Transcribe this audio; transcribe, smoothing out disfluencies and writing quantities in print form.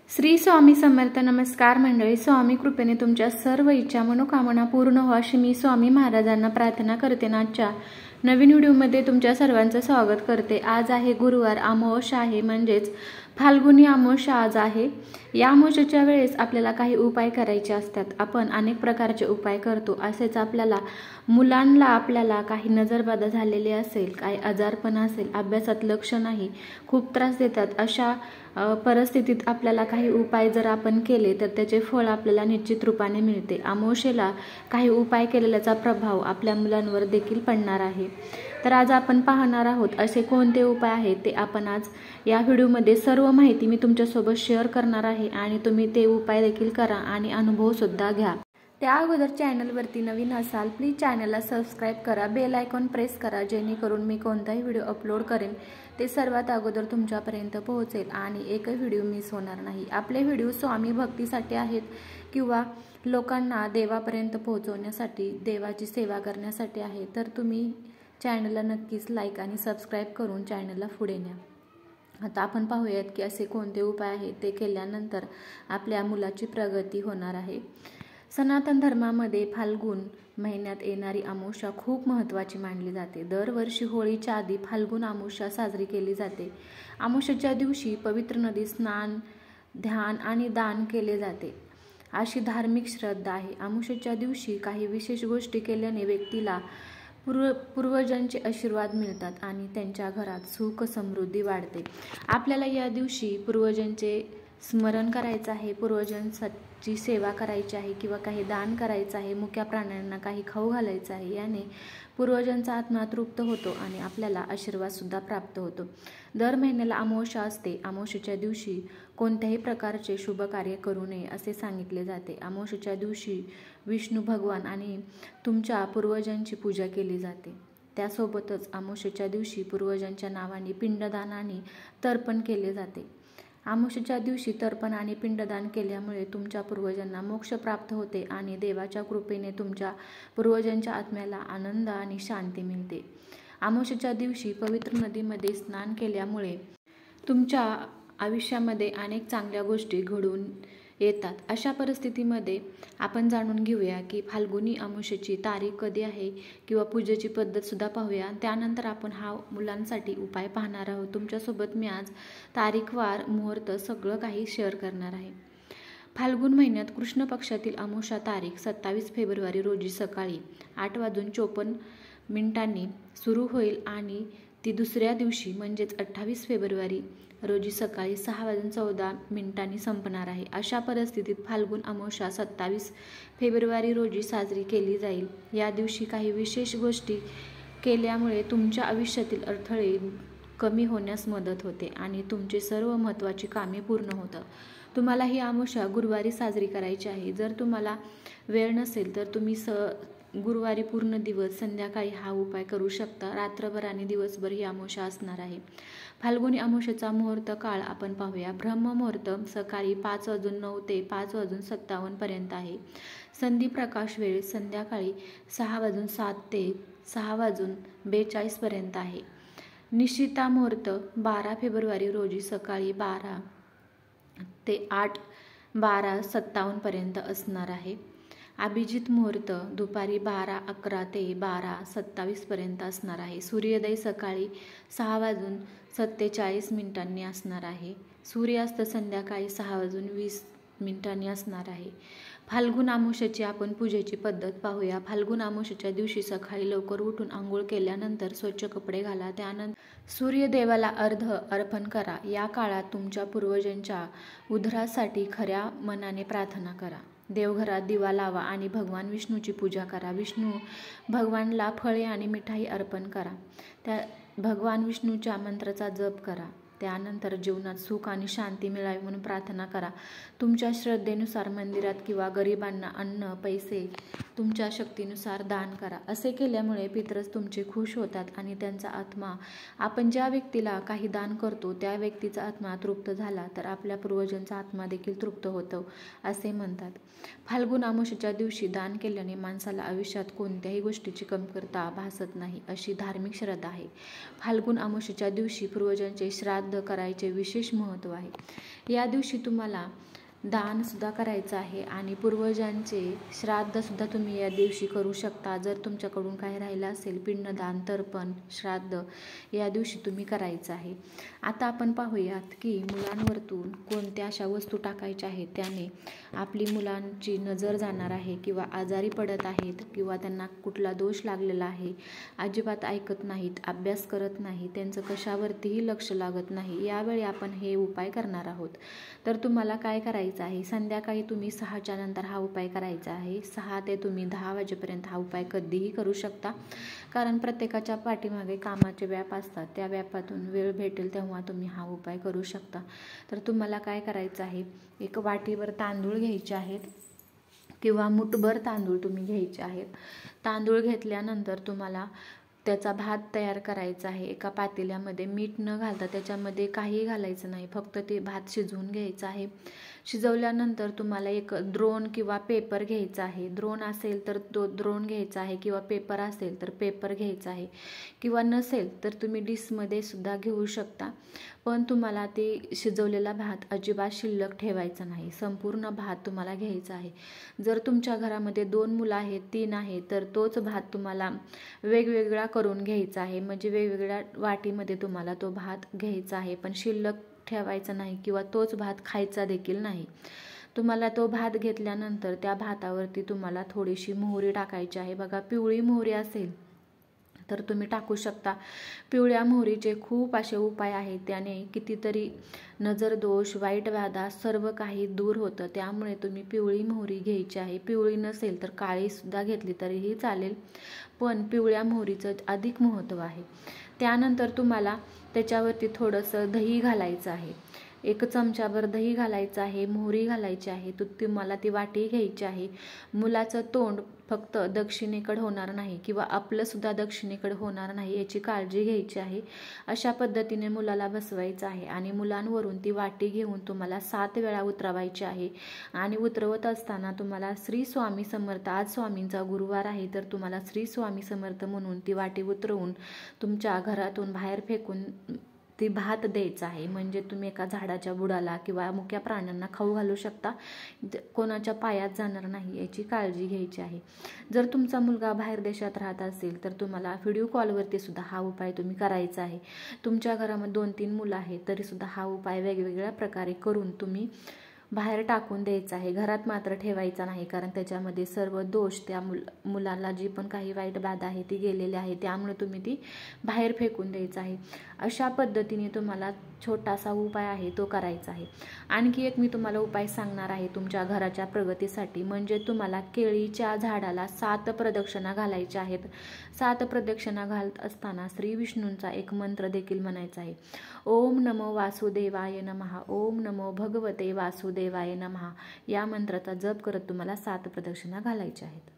श्री स्वामी समर्थ. नमस्कार मंडळी. स्वामी कृपेने तुमच्या सर्व इच्छा मनोकामना पूर्ण हो अशी मी स्वामी महाराजांना प्रार्थना करते. आजच्या नवीन व्हिडिओमध्ये तुमच्या सर्वांचं स्वागत करते. आज आहे गुरुवार, अमावस्या आहे, म्हणजेच फाल्गुनी अमावस्या आज आहे. या अमावस्येच्या वेळेस आपल्याला काही उपाय करायचे असतात. आपण अनेक प्रकारचे उपाय करतो. असेच मुलांना आपल्याला काही नजरबाधा झालेली असेल, काही आजारपण असेल, अभ्यासात लक्ष नाही, खूप त्रास देतात, अशा परिस्थितीत आपल्याला काही उपाय जर आपण केले तर त्याचे फळ आपल्याला निश्चित रूपाने मिळते. अमावस्येला काही उपाय केलेल्याचा प्रभाव आपल्या मुलांवर देखील पडणार आहे. तर आज आपण पाहणार आहोत असे कोणते उपाय आहेत ते आपण आज या व्हिडिओमध्ये सर्व माहिती मी तुमच्यासोबत शेअर करणार आहे आणि तुम्ही ते उपाय देखील करा आणि अनुभव सुद्धा घ्या. त्या अगोदर चॅनलवरती नवीन असाल प्लीज चॅनलला सबस्क्राईब करा, बेल आयकॉन प्रेस करा, जेणेकरून मी कोणताही व्हिडिओ अपलोड करेन ते सर्वात अगोदर तुमच्यापर्यंत पोहोचेल आणि एकही व्हिडिओ मिस होणार नाही. आपले व्हिडिओ स्वामी भक्तीसाठी आहेत किंवा लोकांना देवापर्यंत पोहोचवण्यासाठी, देवाची सेवा करण्यासाठी आहे. तर तुम्ही चॅनलला नक्कीच लाईक आणि सबस्क्राईब करून चॅनलला पुढे न्या. आता आपण पाहूयात की असे कोणते उपाय आहेत ते केल्यानंतर आपल्या मुलाची प्रगती होणार आहे. सनातन धर्मामध्ये फाल्गुन महिन्यात येणारी अमावस्या खूप महत्त्वाची मानली जाते. दरवर्षी होळीच्या आधी फाल्गुन अमावस्या साजरी केली जाते. अमावस्येच्या दिवशी पवित्र नदीत स्नान, ध्यान आणि दान केले जाते अशी धार्मिक श्रद्धा आहे. अमावस्येच्या दिवशी काही विशेष गोष्टी केल्याने व्यक्तीला पूर्वजांचे आशीर्वाद मिळतात आणि त्यांच्या घरात सुख समृद्धी वाढते. आपल्याला या दिवशी पूर्वजांचे स्मरण करायचं आहे, पूर्वजांची सेवा करायची आहे किंवा काही दान करायचं आहे, मुक्या प्राण्यांना काही खाऊ घालायचं आहे. याने पूर्वजांचा आत्मा तृप्त होतो आणि आपल्याला आशीर्वाद सुद्धा प्राप्त होतो. दर महिन्याला अमावस्या असते. अमावस्येच्या दिवशी कोणत्याही प्रकारचे शुभ कार्य करू नये असे सांगितले जाते. अमावस्येच्या दिवशी विष्णू भगवान आणि तुमच्या पूर्वजांची पूजा केली जाते. त्यासोबतच अमावस्येच्या दिवशी पूर्वजांच्या नावाने पिंडदान आणि तर्पण केले जाते. अमावस्येच्या दिवशी तर्पण आणि पिंडदान केल्यामुळे तुमच्या पूर्वजांना मोक्ष प्राप्त होते आणि देवाच्या कृपेने तुमच्या पूर्वजांच्या आत्म्याला आनंद आणि शांती मिळते. अमावस्येच्या दिवशी पवित्र नदीमध्ये स्नान केल्यामुळे तुमच्या आयुष्यामध्ये अनेक चांगल्या गोष्टी घडून येतात. अशा परिस्थितीमध्ये आपण जाणून घेऊया की फाल्गुनी अमावस्येची तारीख कधी आहे किंवा पूजेची पद्धत सुद्धा पाहूया. त्यानंतर आपण हा मुलांसाठी उपाय पाहणार आहोत. तुमच्यासोबत मी आज तारीखवार, मुहूर्त सगळं काही शेअर करणार आहे. फाल्गुन महिन्यात कृष्ण पक्षातील अमावस्या तारीख 27 फेब्रुवारी रोजी सकाळी 8:54 सुरू होईल आणि ती दुसऱ्या दिवशी म्हणजेच 28 फेब्रुवारी रोजी सकाळी 6:14 संपणार आहे. अशा परिस्थितीत फाल्गुन अमावस्या 27 फेब्रुवारी रोजी साजरी केली जाईल. या दिवशी काही विशेष गोष्टी केल्यामुळे तुमच्या आयुष्यातील अडथळे कमी होण्यास मदत होते आणि तुमची सर्व महत्त्वाची कामे पूर्ण होतात. तुम्हाला ही अमावस्या गुरुवारी साजरी करायची आहे. जर तुम्हाला वेळ नसेल तर तुम्ही गुरुवारी पूर्ण दिवस संध्याकाळी हा उपाय करू शकता. रात्रभर आणि दिवसभर ही अमावस्या असणार आहे. फाल्गुनी अमावस्येचा मुहूर्त काळ आपण पाहूया. ब्रह्ममुहूर्त सकाळी 5:09 ते 5:57 पर्यंत आहे. संधी प्रकाश वेळ संध्याकाळी 6:07 ते 6:42 पर्यंत आहे. निशिता मुहूर्त 12 फेब्रुवारी रोजी सकाळी 12 ते 8:57 पर्यंत असणार आहे. अभिजित मुहूर्त दुपारी 12:11 ते 12:27 पर्यंत असणार आहे. सूर्योदय सकाळी 6:47 असणार आहे. सूर्यास्त संध्याकाळी 6:20 असणार आहे. फाल्गुन अमावस्येची आपण पूजेची पद्धत पाहूया. फाल्गुन अमावस्येच्या दिवशी सकाळी लवकर उठून आंघोळ केल्यानंतर स्वच्छ कपडे घाला. त्यानंतर सूर्यदेवाला अर्पण करा. या काळात तुमच्या पूर्वजांच्या उद्धारासाठी खऱ्या मनाने प्रार्थना करा. देवघरात दिवा लावा आणि भगवान विष्णूची पूजा करा. विष्णू भगवानला फळे आणि मिठाई अर्पण करा. भगवान विष्णूच्या मंत्राचा जप करा. त्यानंतर जीवनात सुख आणि शांती मिळावी म्हणून प्रार्थना करा. तुमच्या श्रद्धेनुसार मंदिरात किंवा गरिबांना अन्न, पैसे तुमच्या शक्तीनुसार दान करा. असे केल्यामुळे पितरच तुमचे खुश होतात आणि त्यांचा आत्मा, आपण ज्या व्यक्तीला काही दान करतो त्या व्यक्तीचा आत्मा तृप्त झाला तर आपल्या पूर्वजांचा आत्मा देखील तृप्त होतो असे म्हणतात. फाल्गुन अमावस्येच्या दिवशी दान केल्याने माणसाला आयुष्यात कोणत्याही गोष्टीची कमतरता भासत नाही अशी धार्मिक श्रद्धा आहे. फाल्गुन अमावस्येच्या दिवशी पूर्वजांचे श्राद्ध करायचे विशेष महत्त्व आहे. या दिवशी तुम्हाला दानसुद्धा करायचं आहे आणि पूर्वजांचे श्राद्धसुद्धा तुम्ही या दिवशी करू शकता. जर तुमच्याकडून काही राहिलं असेल पिंडदान, तर्पण, श्राद्ध या दिवशी तुम्ही करायचं आहे. आता आपण पाहूयात की मुलांवरतून कोणत्या अशा वस्तू टाकायच्या आहेत त्याने आपली मुलांची नजर जाणार आहे किंवा आजारी पडत आहेत किंवा त्यांना कुठला दोष लागलेला आहे, अजिबात ऐकत नाहीत, अभ्यास करत नाही, त्यांचं कशावरतीही लक्ष लागत नाही. यावेळी आपण हे उपाय करणार आहोत. तर तुम्हाला काय करायचं आहे, संध्याकाळी तुम्ही 6च्या नंतर हा उपाय करायचा आहे. 6 ते तुम्ही 10 वाजेपर्यंत हा उपाय कधीही करू शकता, कारण प्रत्येकाच्या पाठीमागे कामाचे व्याप असतात. त्या व्यापातून वेळ भेटेल तेव्हा तुम्ही हा उपाय करू शकता. तर तुम्हाला काय करायचं आहे, एक वाटीभर तांदूळ घ्यायचे आहेत किंवा मुठभर तांदूळ तुम्ही घ्यायचे आहेत. तांदूळ घेतल्यानंतर तुम्हाला त्याचा भात तयार करायचा आहे. एका पातेल्यामध्ये मीठ न घालता त्याच्यामध्ये काहीही घालायचं नाही, फक्त ते भात शिजवून घ्यायचं आहे. शिजवल्यानंतर तुम्हाला एक द्रोण किंवा पेपर घ्यायचा आहे. द्रोण असेल तर तो द्रोण घ्यायचा आहे किंवा पेपर असेल तर पेपर घ्यायचा आहे किंवा नसेल तर तुम्ही डिशमध्ये सुद्धा घेऊ शकता. पण तुम्हाला ते शिजवलेला भात अजिबात शिल्लक ठेवायचा नाही, संपूर्ण भात तुम्हाला घ्यायचा आहे. जर तुमच्या घरामध्ये 2 मुलं आहेत, 3 आहेत तर तोच भात तुम्हाला वेगवेगळा करून घ्यायचा आहे, म्हणजे वेगवेगळ्या वाटीमध्ये तुम्हाला तो भात घ्यायचा आहे. पण शिल्लक ठेवायचा नाही किंवा तोच भात खायचा देखील नाही. तुम्हाला तो भात घेतल्यानंतर त्या भातावरती तुम्हाला थोडीशी मोहरी टाकायची आहे. बघा, पिवळी मोहरी असेल तर तुम्ही टाकू शकता. पिवळ्या मोहरीचे खूप असे उपाय आहेत, त्याने कितीतरी नजरदोष, वाईट बाधा सर्व काही दूर होतं. त्यामुळे तुम्ही पिवळी मोहरी घ्यायची आहे. पिवळी नसेल तर काळीसुद्धा घेतली तरीही चालेल, पण पिवळ्या मोहरीचं अधिक महत्त्व आहे. त्यानंतर तुम्हाला त्याच्यावरती थोडंसं दही घालायचं आहे. 1 चमचाभर दही घालायचं आहे, मोहरी घालायची आहे. तुम्हाला ती वाटी घ्यायची आहे. मुलाचं तोंड फक्त दक्षिणेकडे होणार नाही किंवा आपलंसुद्धा दक्षिणेकडे होणार नाही याची काळजी घ्यायची आहे. अशा पद्धतीने मुलाला बसवायचं आहे आणि मुलांवरून ती वाटी घेऊन तुम्हाला 7 वेळा उतरवायची आहे. आणि उतरवत असताना तुम्हाला श्री स्वामी समर्थ, आज स्वामींचा गुरुवार आहे तर तुम्हाला श्री स्वामी समर्थ म्हणून ती वाटी उतरवून तुमच्या घरातून बाहेर फेकून ती भात द्यायचा आहे. म्हणजे तुम्ही एका झाडाच्या बुडाला किंवा मुक्या प्राण्यांना खाऊ घालू शकता, कोणाच्या पायात जाणार नाही याची काळजी घ्यायची आहे. जर तुमचा मुलगा बाहेर देशात राहत असेल तर तुम्हाला व्हिडिओ कॉलवरती सुद्धा हा उपाय तुम्ही करायचा आहे. तुमच्या घरामध्ये 2-3 मुलं आहेत तरी सुद्धा हा उपाय वेगवेगळ्या प्रकारे करून तुम्ही बाहेर टाकून द्यायचं आहे. घरात मात्र ठेवायचा नाही, कारण त्याच्यामध्ये सर्व दोष, त्या मुलाला जी पण काही वाईट बाधा आहे ती गेलेली आहे, त्यामुळे तुम्ही ती बाहेर फेकून द्यायचं आहे. अशा पद्धतीने तुम्हाला छोटासा उपाय आहे तो करायचा आहे. आणखी एक मी तुम्हाला उपाय सांगणार आहे तुमच्या घराच्या प्रगतीसाठी. म्हणजे तुम्हाला केळीच्या झाडाला 7 प्रदक्षिणा घालायच्या आहेत. 7 प्रदक्षिणा घालत असताना श्री विष्णूंचा एक मंत्र देखील म्हणायचा आहे. ओम नमो वासुदेवाय नमः, ओम नमो भगवते वासुदेवाय नमः. या मंत्राचा जप करत तुम्हाला 7 प्रदक्षिणा घालायच्या आहेत.